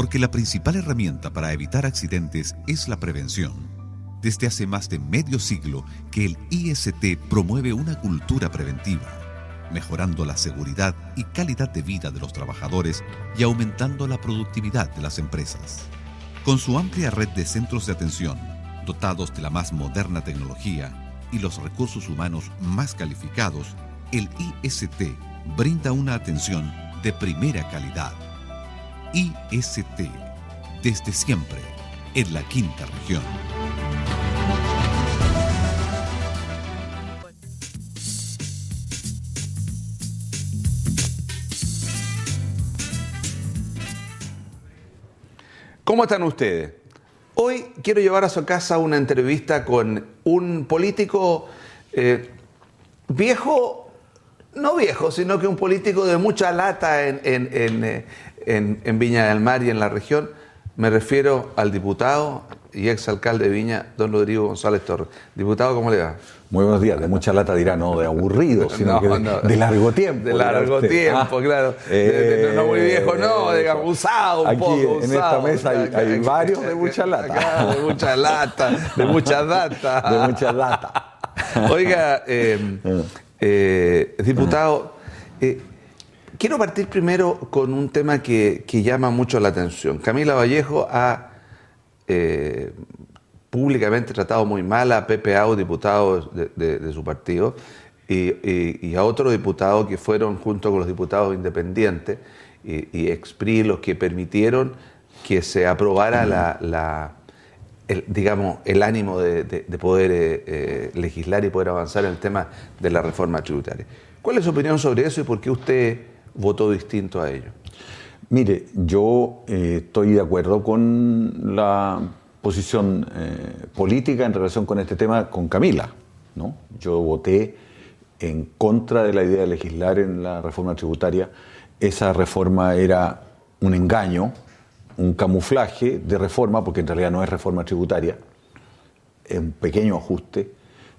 Porque la principal herramienta para evitar accidentes es la prevención. Desde hace más de medio siglo que el IST promueve una cultura preventiva, mejorando la seguridad y calidad de vida de los trabajadores y aumentando la productividad de las empresas. Con su amplia red de centros de atención, dotados de la más moderna tecnología y los recursos humanos más calificados, el IST brinda una atención de primera calidad. IST, desde siempre, en la quinta región. ¿Cómo están ustedes? Hoy quiero llevar a su casa una entrevista con un político viejo, no viejo, sino que un político de mucha lata en Viña del Mar y en la región. Me refiero al diputado y exalcalde de Viña, don Rodrigo González Torres. Diputado, ¿cómo le va? Muy buenos días. De mucha lata dirá, no de aburrido, sino de largo tiempo. De largo tiempo, claro. No muy viejo, no, digamos, usado un poco. Aquí en esta mesa hay varios de mucha lata. Acá, de mucha lata, de mucha data. De mucha data. Oiga, diputado, quiero partir primero con un tema que llama mucho la atención. Camila Vallejo ha públicamente tratado muy mal a Pepe Out, diputado de su partido, y a otros diputados que fueron junto con los diputados independientes y ex-PRI los que permitieron que se aprobara el ánimo de poder legislar y poder avanzar en el tema de la reforma tributaria. ¿Cuál es su opinión sobre eso y por qué usted votó distinto a ello? Mire, yo estoy de acuerdo con la posición política en relación con este tema con Camila, ¿no? Yo voté en contra de la idea de legislar en la reforma tributaria. Esa reforma era un engaño, un camuflaje de reforma, porque en realidad no es reforma tributaria, es un pequeño ajuste,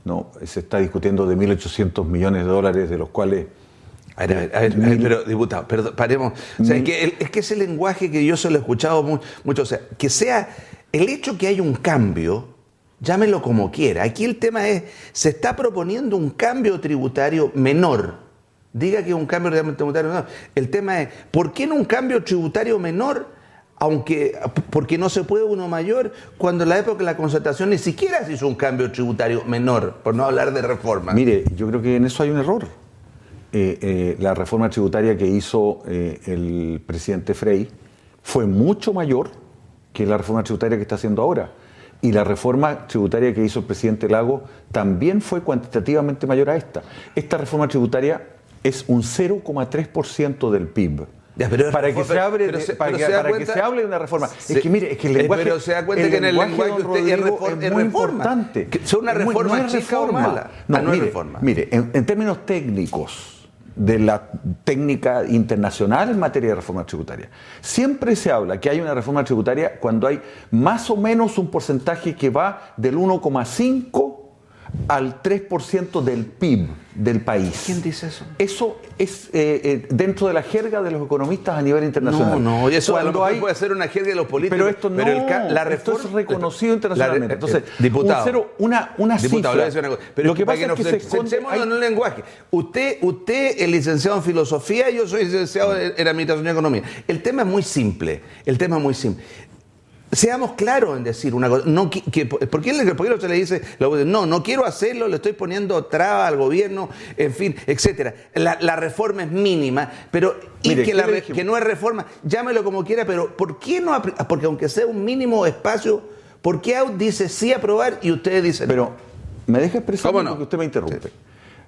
¿no? Se está discutiendo de 1.800 millones de dólares, de los cuales... A ver, pero diputado, perdón, paremos. O sea, es que ese lenguaje que yo se lo he escuchado mucho, o sea, que sea el hecho que hay un cambio, llámelo como quiera. Aquí el tema es, se está proponiendo un cambio tributario menor. Diga que es un cambio tributario menor. El tema es, ¿por qué no un cambio tributario menor? Porque no se puede uno mayor, cuando en la época de la concertación ni siquiera se hizo un cambio tributario menor, por no hablar de reforma. Mire, yo creo que en eso hay un error. La reforma tributaria que hizo el presidente Frei fue mucho mayor que la reforma tributaria que está haciendo ahora. Y la reforma tributaria que hizo el presidente Lagos también fue cuantitativamente mayor a esta. Esta reforma tributaria es un 0,3% del PIB. Ya, pero para que se hable de una reforma. Es que mire, es que el lenguaje... Pero se da cuenta que en el lenguaje usted es muy importante. ¿Es una reforma chica o mala? No, mire, en términos técnicos de la técnica internacional en materia de reforma tributaria, siempre se habla que hay una reforma tributaria cuando hay más o menos un porcentaje que va del 1,5 al 3% del PIB del país. ¿Quién dice eso? Eso es dentro de la jerga de los economistas a nivel internacional. No, eso a lo mejor puede ser una jerga de los políticos. Pero esto no, esto es reconocido internacionalmente. Entonces, diputado, una diputado, cifra. Le voy a decir una cosa. Pero lo que pasa es que centrémonos en el lenguaje. Usted es licenciado en filosofía, yo soy licenciado en administración y economía. El tema es muy simple. Seamos claros en decir una cosa. ¿Por qué se le dice? No quiero hacerlo, le estoy poniendo trabas al gobierno, en fin, etcétera. La reforma es mínima, pero mire, que no es reforma, llámelo como quiera, pero ¿por qué no? Porque aunque sea un mínimo espacio, ¿por qué AUT dice sí aprobar y ustedes dicen no? Pero me deja expresar ¿Cómo no? Porque usted me interrumpe. Sí.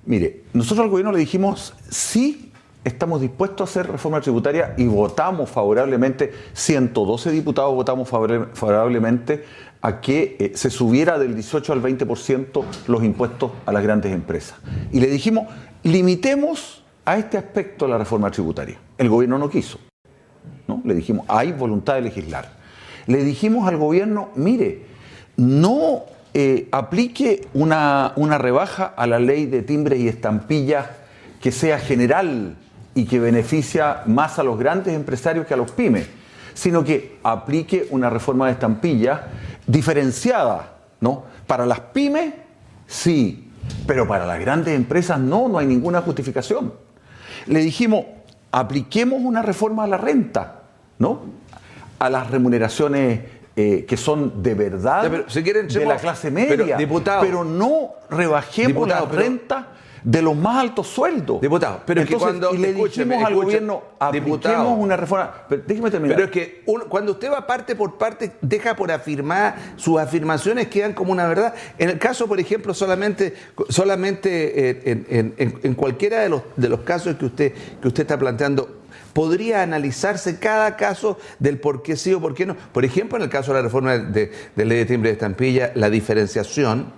Mire, nosotros al gobierno le dijimos sí. Estamos dispuestos a hacer reforma tributaria y votamos favorablemente, 112 diputados votamos favorablemente a que se subiera del 18 al 20% los impuestos a las grandes empresas. Y le dijimos, limitemos a este aspecto la reforma tributaria. El gobierno no quiso, ¿no? Le dijimos, hay voluntad de legislar. Le dijimos al gobierno, mire, no aplique una rebaja a la ley de timbres y estampillas que sea general y que beneficia más a los grandes empresarios que a los pymes, sino que aplique una reforma de estampilla diferenciada, ¿no? Para las pymes, sí, pero para las grandes empresas no hay ninguna justificación. Le dijimos, apliquemos una reforma a la renta, ¿no? A las remuneraciones que son de verdad de la clase media, pero no rebajemos la renta de los más altos sueldos. Diputado, pero es que cuando... Y le dijimos al gobierno, apliquemos una reforma... Pero déjeme terminar. Pero es que cuando usted va parte por parte, deja por afirmar, sus afirmaciones quedan como una verdad. En el caso, por ejemplo, solamente en cualquiera de los casos que usted está planteando, podría analizarse cada caso del por qué sí o por qué no. Por ejemplo, en el caso de la reforma de ley de timbre de estampilla, la diferenciación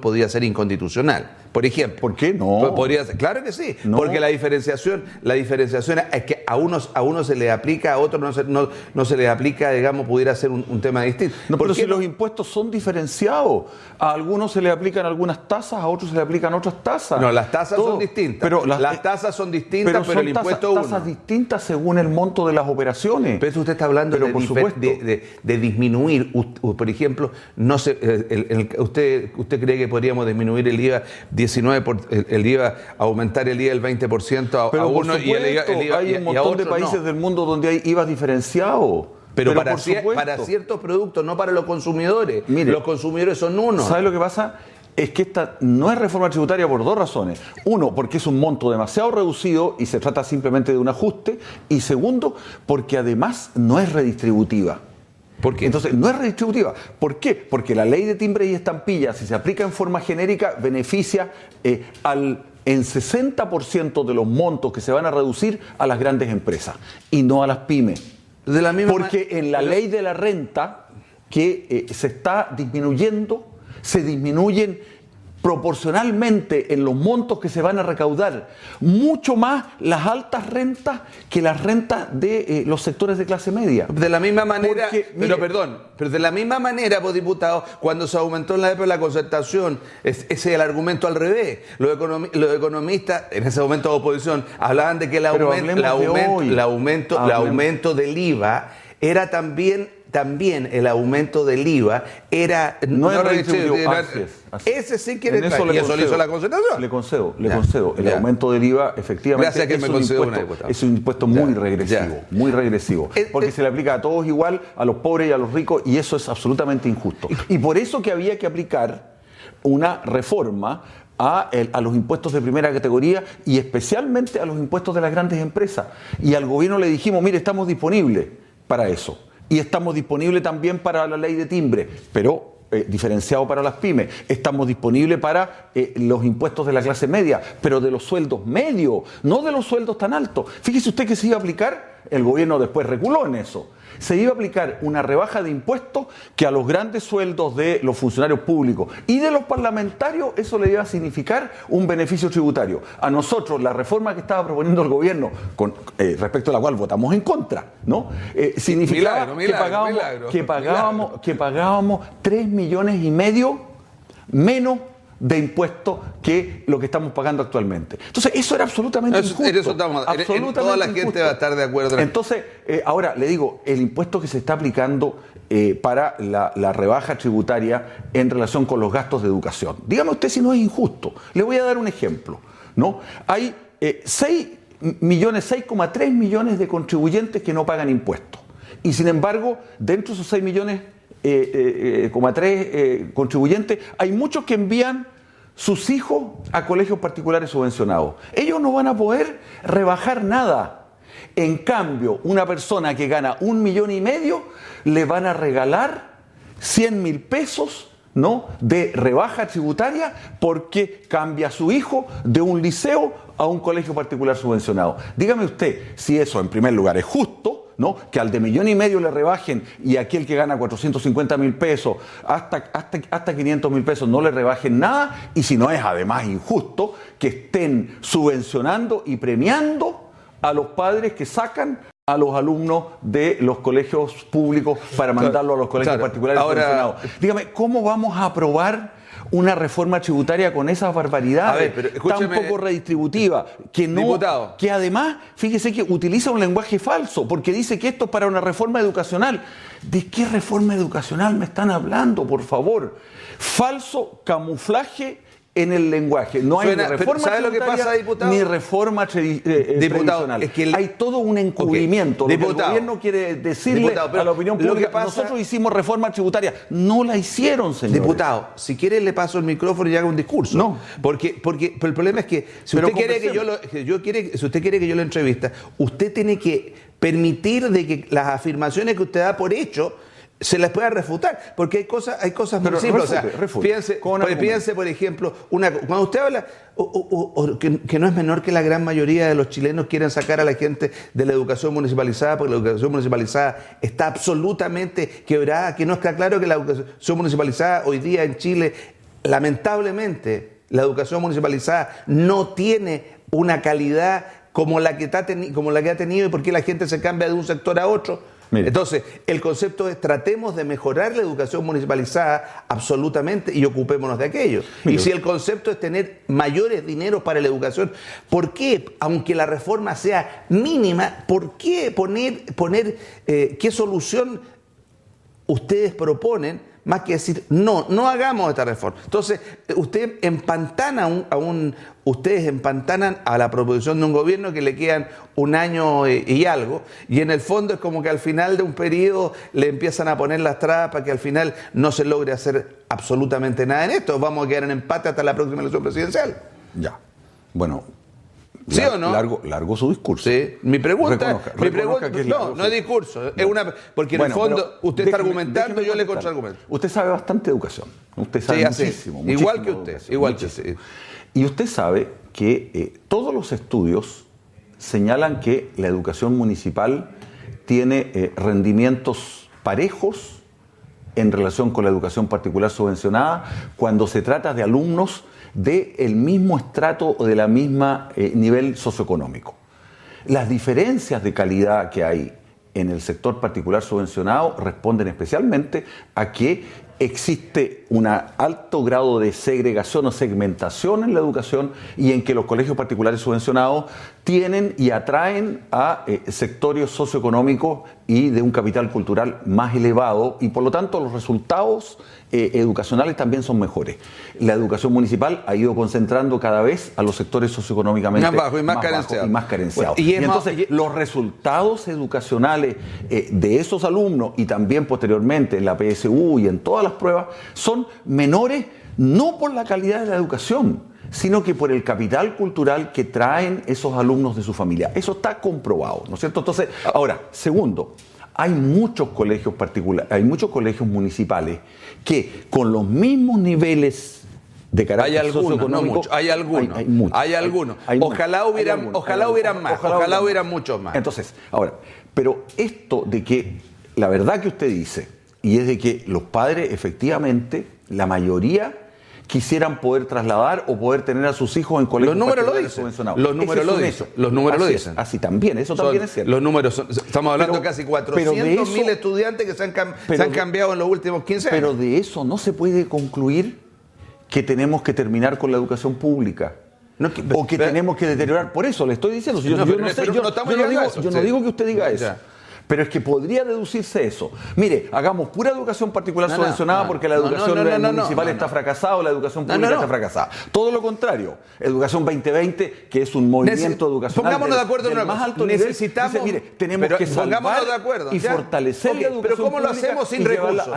podría ser inconstitucional. Por ejemplo. ¿Por qué no? Podría ser, claro que sí, no. Porque la diferenciación es que a unos se le aplica, a otros no se les aplica, digamos, pudiera ser un tema distinto. No, pero si los impuestos son diferenciados, a algunos se le aplican algunas tasas, a otros se le aplican otras tasas. No, las tasas son distintas. Pero las tasas son distintas, pero el impuesto son tasas distintas según el monto de las operaciones. Pero usted está hablando de disminuir, por ejemplo, no sé, ¿usted cree que podríamos disminuir el IVA 19 el IVA, aumentar el IVA del 20% a uno supuesto, y el IVA hay un montón de países del mundo donde hay IVA diferenciado. Pero para ciertos productos, no para los consumidores. Mire, los consumidores son uno. ¿Sabe lo que pasa? Es que esta no es reforma tributaria por dos razones. Uno, porque es un monto demasiado reducido y se trata simplemente de un ajuste. Y segundo, porque además no es redistributiva. ¿Por qué? Entonces, no es redistributiva. ¿Por qué? Porque la ley de timbre y estampilla, si se aplica en forma genérica, beneficia en 60% de los montos que se van a reducir a las grandes empresas y no a las pymes. Porque en la ley de la renta que se está disminuyendo, se disminuyen proporcionalmente en los montos que se van a recaudar mucho más las altas rentas que las rentas de los sectores de clase media. De la misma manera, porque, pero de la misma manera, pues, diputado, cuando se aumentó en la época de la concertación, ese es el argumento al revés. Los economistas, en ese momento de oposición, hablaban de que el aumento del IVA era también el aumento del IVA era no redistributivo. Ese sí quiere traer, y eso le hizo la concertación. Le concedo. El aumento del IVA efectivamente es un impuesto muy regresivo, porque se le aplica a todos igual, a los pobres y a los ricos, y eso es absolutamente injusto. Y por eso que había que aplicar una reforma a los impuestos de primera categoría y especialmente a los impuestos de las grandes empresas. Y al gobierno le dijimos, mire, estamos disponibles para eso. Y estamos disponibles también para la ley de timbre, pero diferenciado para las pymes. Estamos disponibles para los impuestos de la clase media, pero de los sueldos medios, no de los sueldos tan altos. Fíjese usted que se iba a aplicar, el gobierno después reculó en eso, se iba a aplicar una rebaja de impuestos que a los grandes sueldos de los funcionarios públicos y de los parlamentarios eso le iba a significar un beneficio tributario. A nosotros la reforma que estaba proponiendo el gobierno, respecto a la cual votamos en contra, ¿no? Significaba que pagábamos 3,5 millones menos de impuestos que lo que estamos pagando actualmente. Entonces, eso era absolutamente injusto. Toda la gente va a estar de acuerdo. Entonces, ahora le digo, el impuesto que se está aplicando para la rebaja tributaria en relación con los gastos de educación. Dígame usted si no es injusto. Le voy a dar un ejemplo, ¿no? Hay 6,3 millones de contribuyentes que no pagan impuestos. Y sin embargo, dentro de esos 6 millones, 3 contribuyentes, hay muchos que envían sus hijos a colegios particulares subvencionados. Ellos no van a poder rebajar nada. En cambio, una persona que gana 1,5 millones le van a regalar 100,000 pesos, ¿no?, de rebaja tributaria porque cambia a su hijo de un liceo a un colegio particular subvencionado. Dígame usted si eso en primer lugar es justo, ¿no?, que al de 1,5 millones le rebajen y aquel que gana 450,000 pesos hasta 500,000 pesos no le rebajen nada, y si no es además injusto que estén subvencionando y premiando a los padres que sacan a los alumnos de los colegios públicos para mandarlo a los colegios particulares subvencionados. Dígame, ¿cómo vamos a aprobar una reforma tributaria con esas barbaridades, A ver, pero escúcheme, tan poco redistributiva, que no, diputado. que además, fíjese que utiliza un lenguaje falso, porque dice que esto es para una reforma educacional. ¿De qué reforma educacional me están hablando, por favor? Falso camuflaje en el lenguaje. No hay Suena, ni reforma ¿sabe lo que tributaria pasa, diputado? ni reforma tradicional. Es que hay todo un encubrimiento. Okay, Lo que el gobierno quiere decirle a la opinión pública, nosotros hicimos reforma tributaria. No la hicieron, señores. Diputado, si quiere le paso el micrófono y haga un discurso. No. Pero el problema es que si usted quiere si usted quiere que yo lo entrevista, usted tiene que permitir de que las afirmaciones que usted da por hecho se las pueda refutar, porque hay cosas muy simples. Piense, por ejemplo, cuando usted habla que no es menor que la gran mayoría de los chilenos quieren sacar a la gente de la educación municipalizada, porque la educación municipalizada está absolutamente quebrada, que no está claro que la educación municipalizada hoy día en Chile, lamentablemente, la educación municipalizada no tiene una calidad como la que ha tenido, y por qué la gente se cambia de un sector a otro. Mire. Entonces, el concepto es tratemos de mejorar la educación municipalizada absolutamente y ocupémonos de aquello. Mire. Y si el concepto es tener mayores dineros para la educación, ¿por qué, aunque la reforma sea mínima, por qué poner qué solución ustedes proponen? Más que decir, no hagamos esta reforma. Entonces, ustedes empantanan a la proposición de un gobierno que le quedan un año y algo, y en el fondo es como que al final de un periodo le empiezan a poner las trabas para que al final no se logre hacer absolutamente nada en esto. Vamos a quedar en empate hasta la próxima elección presidencial. Ya. Bueno. ¿Sí o no? Largo su discurso. Sí. Mi pregunta que es no es discurso, no. Es porque en el fondo usted está argumentando, yo le contraargumento. Usted sabe bastante de educación. Usted sabe muchísimo. Igual que usted. Y usted sabe que todos los estudios señalan que la educación municipal tiene rendimientos parejos en relación con la educación particular subvencionada cuando se trata de alumnos del mismo estrato o de la misma nivel socioeconómico. Las diferencias de calidad que hay en el sector particular subvencionado responden especialmente a que existe un alto grado de segregación o segmentación en la educación y en que los colegios particulares subvencionados tienen y atraen a sectores socioeconómicos y de un capital cultural más elevado y por lo tanto los resultados educacionales también son mejores. La educación municipal ha ido concentrando cada vez a los sectores socioeconómicamente más bajos y más carenciados. Y entonces los resultados educacionales de esos alumnos y también posteriormente en la PSU y en todas las pruebas son menores no por la calidad de la educación, sino que por el capital cultural que traen esos alumnos de su familia. Eso está comprobado, ¿no es cierto? Entonces, ahora, segundo, hay muchos colegios particulares, hay muchos colegios municipales que con los mismos niveles de carácter socioeconómico, hay algunos. Ojalá hubieran muchos más. Entonces, ahora, pero esto de que la verdad que usted dice, y es de que los padres efectivamente, la mayoría quisieran poder trasladar o poder tener a sus hijos en colegios particulares subvencionados. Los números lo dicen. Así también, eso también es cierto. Los números estamos hablando de casi 400.000 estudiantes que se han cambiado en los últimos 15 años. Pero de eso no se puede concluir que tenemos que terminar con la educación pública. O que tenemos que deteriorar. Por eso le estoy diciendo. Yo no digo que usted diga eso. Pero es que podría deducirse eso. Mire, hagamos pura educación particular subvencionada porque la educación municipal está fracasada o la educación pública está fracasada. Todo lo contrario. Educación 2020, que es un movimiento educacional pongámonos de acuerdo en una más cosa. alto Necesitamos, nivel. Dice, mire, tenemos que salvar y fortalecer la educación pero ¿cómo lo hacemos sin recursos?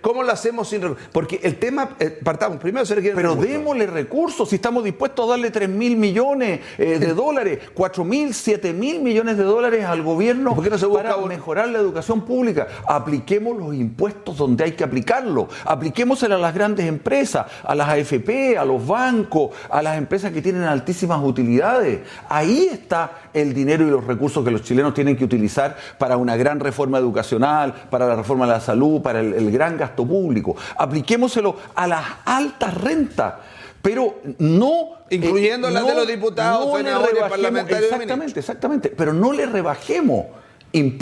¿Cómo lo hacemos sin recursos? Porque el tema, partamos, primero se requiere pero démosle recursos, si estamos dispuestos a darle 3.000 millones de dólares, 4.000, 7.000 millones de dólares al gobierno para mejorar la educación pública. Apliquemos los impuestos donde hay que aplicarlos. Apliquémoselo a las grandes empresas, a las AFP, a los bancos, a las empresas que tienen altísimas utilidades. Ahí está el dinero y los recursos que los chilenos tienen que utilizar para una gran reforma educacional, para la reforma de la salud, para el gran gasto público. Apliquémoselo a las altas rentas. Pero no... Incluyendo las de los diputados, senadores, parlamentarios. Exactamente. Pero no le rebajemos impuestos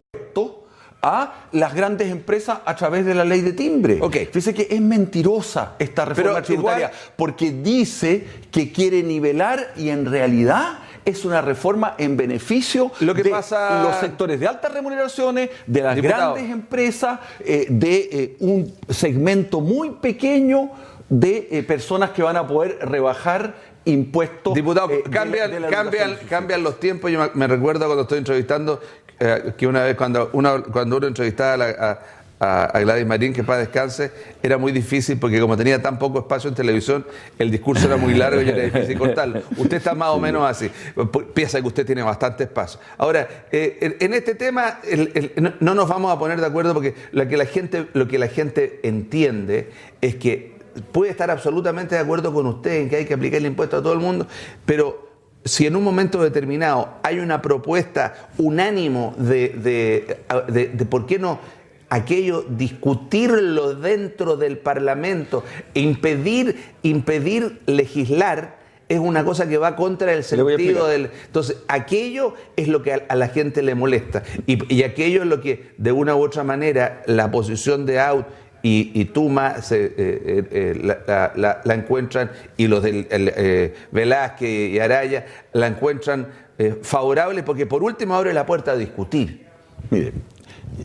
a las grandes empresas a través de la ley de timbre. Fíjese que es mentirosa esta reforma tributaria, porque dice que quiere nivelar y en realidad es una reforma en beneficio de los sectores de altas remuneraciones, de las grandes empresas, de un segmento muy pequeño de personas que van a poder rebajar impuestos. Diputado, cambian los tiempos. Yo me recuerdo cuando estoy entrevistando, que una vez cuando uno entrevistaba a Gladys Marín, que para descanse, era muy difícil porque como tenía tan poco espacio en televisión, el discurso era muy largo y era difícil cortarlo. Usted está más o menos así. Piensa que usted tiene bastante espacio. Ahora, en este tema no nos vamos a poner de acuerdo porque lo que la gente entiende es que puede estar absolutamente de acuerdo con usted en que hay que aplicar el impuesto a todo el mundo, pero si en un momento determinado hay una propuesta unánime de por qué no aquello, discutirlo dentro del Parlamento, impedir legislar, es una cosa que va contra el sentido del... Entonces, aquello es lo que a la gente le molesta. Y aquello es lo que, de una u otra manera, la posición de Aut y Tuma la encuentran, y los del Velázquez y Araya la encuentran favorable, porque por último abre la puerta a discutir. Mire,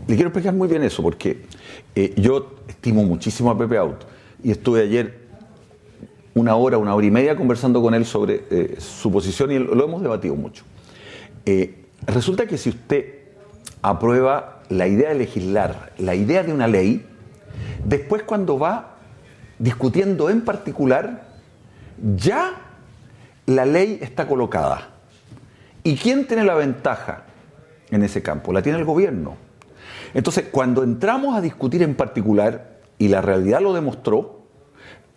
le quiero explicar muy bien eso, porque yo estimo muchísimo a Pepe Aut y estuve ayer una hora y media conversando con él sobre su posición y lo hemos debatido mucho. Resulta que si usted aprueba la idea de legislar, la idea de una ley, después cuando va discutiendo en particular, ya la ley está colocada. ¿Y quién tiene la ventaja en ese campo? La tiene el gobierno. Entonces, cuando entramos a discutir en particular, y la realidad lo demostró,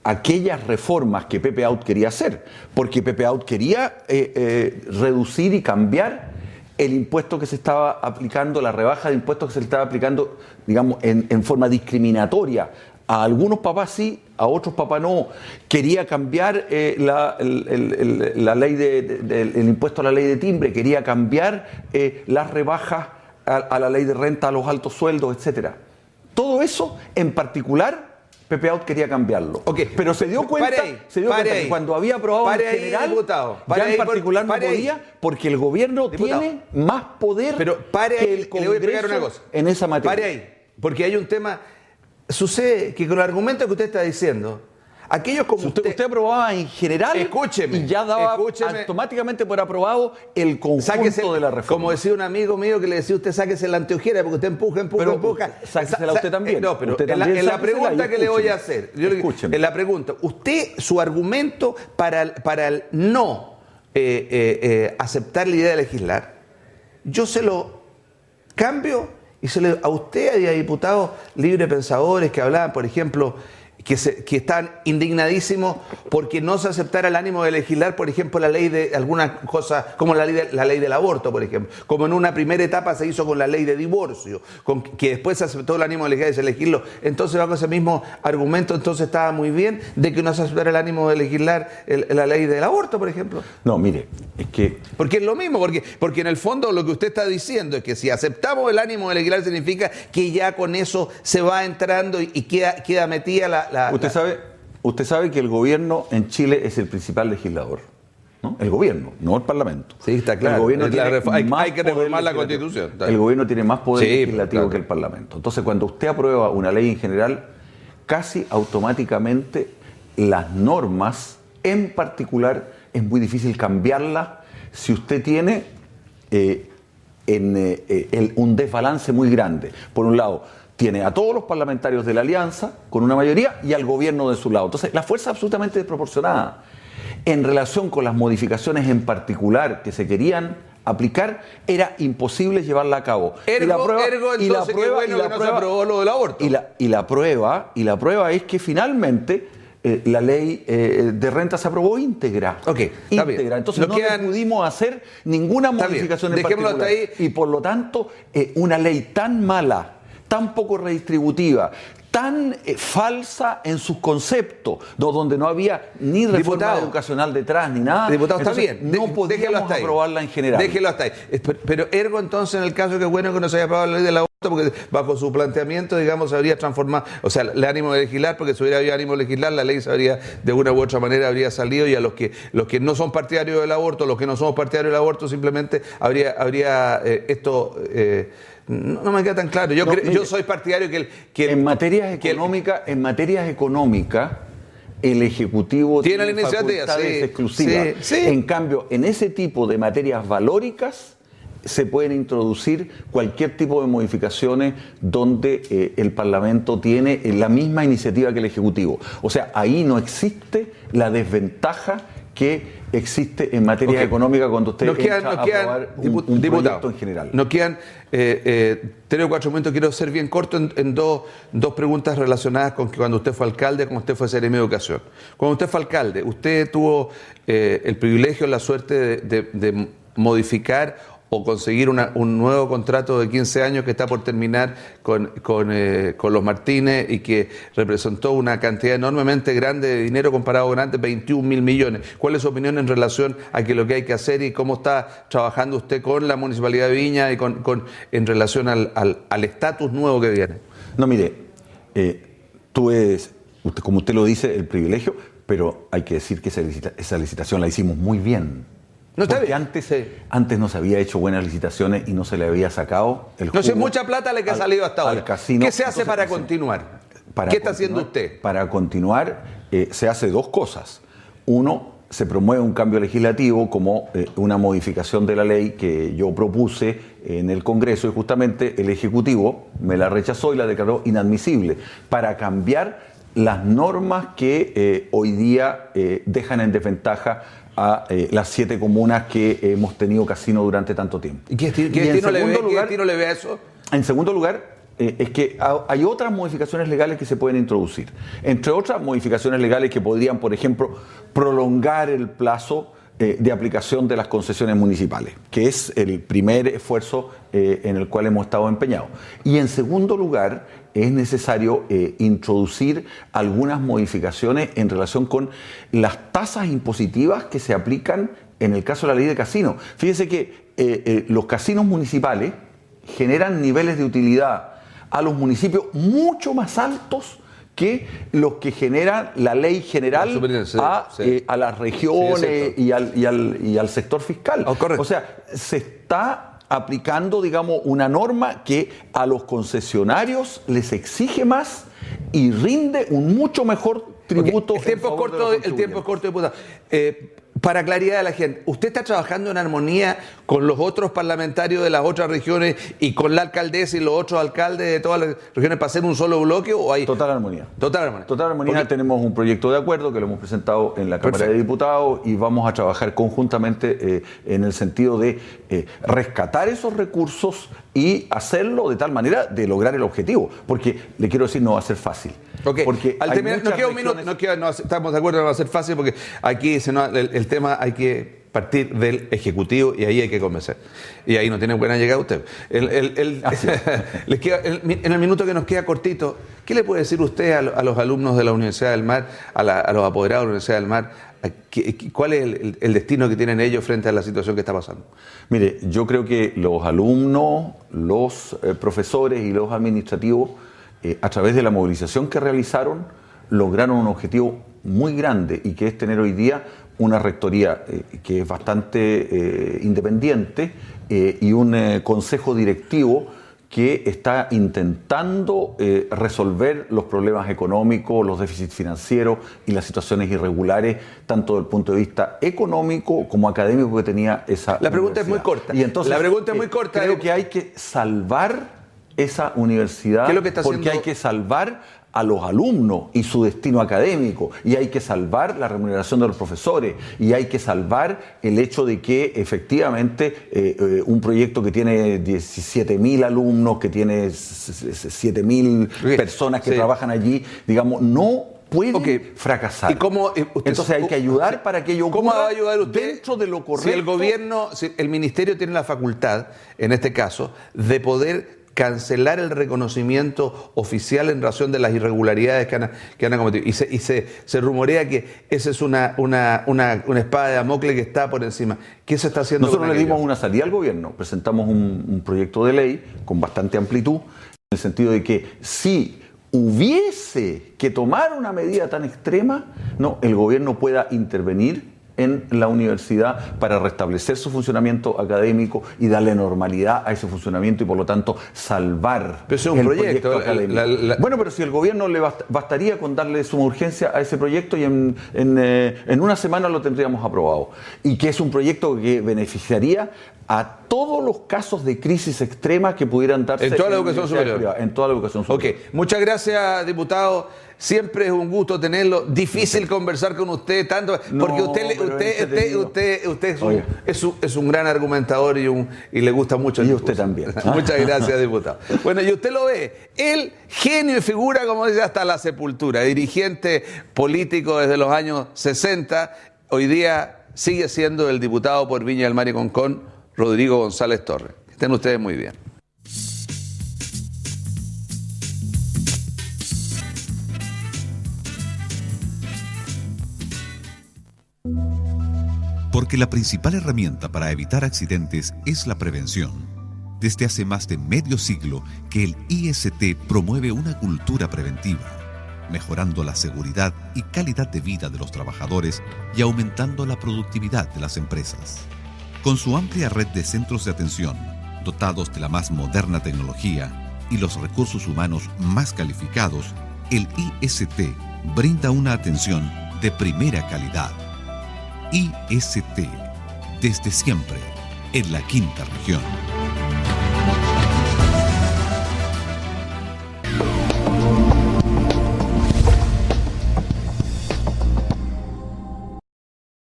aquellas reformas que Pepe Aut quería hacer, porque Pepe Aut quería reducir y cambiar el impuesto que se estaba aplicando, la rebaja de impuestos que se le estaba aplicando, digamos, en forma discriminatoria. A algunos papás sí, a otros papás no. Quería cambiar la ley el impuesto a la ley de timbre, quería cambiar las rebajas a la ley de renta a los altos sueldos, etcétera. Todo eso, en particular, Pepe Aut quería cambiarlo. Pero se dio cuenta que cuando había aprobado en general, ya en particular no podía, porque el gobierno tiene más poder que el Congreso. Le voy a explicar una cosa en esa materia. Pare ahí, porque hay un tema. Sucede que con el argumento que usted está diciendo, aquellos como usted aprobaba en general, y ya daba automáticamente por aprobado el conjunto de la reforma. Como decía un amigo mío que le decía, usted sáquese la anteojera porque usted empuja. Sáquesela usted también. No, pero en la pregunta que le voy a hacer, en la pregunta, usted, su argumento para el no aceptar la idea de legislar, yo se lo cambio y a usted y a diputados librepensadores que hablaban, por ejemplo, que están indignadísimos porque no se aceptara el ánimo de legislar, por ejemplo, la ley de algunas cosas, como la ley del aborto, por ejemplo, como en una primera etapa se hizo con la ley de divorcio, que después se aceptó el ánimo de legislar y se legisló. Entonces, bajo ese mismo argumento, entonces estaba muy bien de que no se aceptara el ánimo de legislar la ley del aborto, por ejemplo. No, mire, es que... Porque es lo mismo, porque en el fondo lo que usted está diciendo es que si aceptamos el ánimo de legislar significa que ya con eso se va entrando y queda metida Usted sabe que el gobierno en Chile es el principal legislador, ¿no? El gobierno, no el Parlamento. Sí, está claro. El gobierno hay que reformar la Constitución. El gobierno tiene más poder legislativo que el Parlamento. Entonces, cuando usted aprueba una ley en general, casi automáticamente las normas, en particular, es muy difícil cambiarlas si usted tiene un desbalance muy grande. Por un lado, tiene a todos los parlamentarios de la alianza con una mayoría y al gobierno de su lado. Entonces, la fuerza es absolutamente desproporcionada. En relación con las modificaciones en particular que se querían aplicar, era imposible llevarla a cabo. Y la prueba es que finalmente la ley de renta se aprobó íntegra. Íntegra. Entonces no pudimos hacer ninguna modificación en particular. Y por lo tanto, una ley tan mala, tan poco redistributiva, tan falsa en sus conceptos, donde no había ni reforma educacional detrás ni nada. Diputado, entonces, está bien. No podíamos aprobarla en general. Déjelo hasta ahí. Pero ergo entonces en el caso que es bueno que no se haya aprobado la ley del aborto, porque bajo su planteamiento, digamos, se habría transformado, o sea, el ánimo de legislar, porque si hubiera habido ánimo de legislar, la ley se habría, de una u otra manera, habría salido, y a los que no son partidarios del aborto, los que no somos partidarios del aborto, simplemente habría esto... no me queda tan claro. Yo soy partidario que en materias económicas el Ejecutivo tiene facultades exclusivas. Sí. En cambio, en ese tipo de materias valóricas se pueden introducir cualquier tipo de modificaciones donde el Parlamento tiene la misma iniciativa que el Ejecutivo. O sea, ahí no existe la desventaja que existe en materia económica cuando usted entra a aprobar un proyecto en general. Nos quedan 3 o 4 momentos. Quiero ser bien corto en dos preguntas relacionadas con que cuando usted fue alcalde, como usted fue Seremi de Educación. Cuando usted fue alcalde, ¿usted tuvo el privilegio, la suerte de modificar o conseguir un nuevo contrato de 15 años que está por terminar con los Martínez y que representó una cantidad enormemente grande de dinero comparado con antes, 21.000 millones? ¿Cuál es su opinión en relación a lo que hay que hacer y cómo está trabajando usted con la Municipalidad de Viña y en relación al estatus nuevo que viene? No, mire, como usted lo dice, el privilegio, pero hay que decir que esa licitación la hicimos muy bien. No está porque bien. Antes no se había hecho buenas licitaciones y no se le había sacado el jugo. No sé, mucha plata le que ha salido hasta ahora. Casino. ¿Qué se hace para continuar? ¿Qué está haciendo usted? Para continuar se hace 2 cosas. Uno, se promueve un cambio legislativo como una modificación de la ley que yo propuse en el Congreso, y justamente el Ejecutivo me la rechazó y la declaró inadmisible para cambiar las normas que hoy día dejan en desventaja a las 7 comunas que hemos tenido casino durante tanto tiempo. ¿Y qué destino le ve a eso? En segundo lugar, es que hay otras modificaciones legales que se pueden introducir. Entre otras modificaciones legales que podrían, por ejemplo, prolongar el plazo de aplicación de las concesiones municipales, que es el primer esfuerzo en el cual hemos estado empeñados. Y en segundo lugar, es necesario introducir algunas modificaciones en relación con las tasas impositivas que se aplican en el caso de la ley de casino. Fíjese que los casinos municipales generan niveles de utilidad a los municipios mucho más altos que los que genera la ley general a las regiones y al sector fiscal. O sea, se está aplicando, digamos, una norma que a los concesionarios les exige más y rinde un mucho mejor tributo. El tiempo es corto, diputado. Para claridad de la gente, ¿usted está trabajando en armonía con los otros parlamentarios de las otras regiones y con la alcaldesa y los otros alcaldes de todas las regiones para hacer un solo bloque? ¿O hay... Total armonía. Total armonía. Total armonía. Tenemos un proyecto de acuerdo que lo hemos presentado en la Cámara de Diputados y vamos a trabajar conjuntamente en el sentido de rescatar esos recursos y hacerlo de tal manera de lograr el objetivo. Porque, le quiero decir, no va a ser fácil. Porque al terminar, nos queda un minuto, estamos de acuerdo, no va a ser fácil porque aquí el tema hay que partir del Ejecutivo y ahí hay que convencer. Y ahí no tiene buena llegada usted. En el minuto que nos queda cortito, ¿qué le puede decir usted a los alumnos de la Universidad del Mar, a los apoderados de la Universidad del Mar? ¿Cuál es el destino que tienen ellos frente a la situación que está pasando? Mire, yo creo que los alumnos, los profesores y los administrativos, a través de la movilización que realizaron, lograron un objetivo muy grande y que es tener hoy día una rectoría que es bastante independiente y un consejo directivo que está intentando resolver los problemas económicos, los déficits financieros y las situaciones irregulares, tanto desde el punto de vista económico como académico que tenía esa La pregunta es muy corta. Y entonces, creo que hay que salvar esa universidad porque hay que salvar a los alumnos y su destino académico, y hay que salvar la remuneración de los profesores, y hay que salvar el hecho de que efectivamente un proyecto que tiene 17.000 alumnos, que tiene 7.000 personas que trabajan allí, digamos, no puede fracasar. ¿Y cómo, entonces hay que ayudar para que ello ocurra. ¿Cómo va a ayudar usted dentro de lo correcto? Si el gobierno, si el ministerio tiene la facultad, en este caso, de poder cancelar el reconocimiento oficial en razón de las irregularidades que han cometido. Y se rumorea que esa es una espada de Damocles que está por encima. ¿Qué se está haciendo? Nosotros le dimos una salida al gobierno, presentamos un proyecto de ley con bastante amplitud, en el sentido de que si hubiese que tomar una medida tan extrema, no, el gobierno pueda intervenir en la universidad para restablecer su funcionamiento académico y darle normalidad a ese funcionamiento y por lo tanto salvar pero es un el proyecto académico. Bueno, pero si el gobierno le bastaría con darle suma urgencia a ese proyecto y en una semana lo tendríamos aprobado. Y que es un proyecto que beneficiaría a todos los casos de crisis extrema que pudieran darse en toda la educación superior. En toda la educación superior. Ok, muchas gracias, diputado. Siempre es un gusto tenerlo. Difícil conversar con usted tanto, porque usted es un gran argumentador y le gusta mucho el discurso. Usted también. Muchas gracias, diputado. Bueno, y usted lo ve, el genio y figura, como dice, hasta la sepultura, dirigente político desde los años 60, hoy día sigue siendo el diputado por Viña del Mar y Concón, Rodrigo González Torres. Estén ustedes muy bien. Porque la principal herramienta para evitar accidentes es la prevención. Desde hace más de medio siglo que el IST promueve una cultura preventiva, mejorando la seguridad y calidad de vida de los trabajadores y aumentando la productividad de las empresas. Con su amplia red de centros de atención, dotados de la más moderna tecnología y los recursos humanos más calificados, el IST brinda una atención de primera calidad. IST, desde siempre, en la Quinta Región.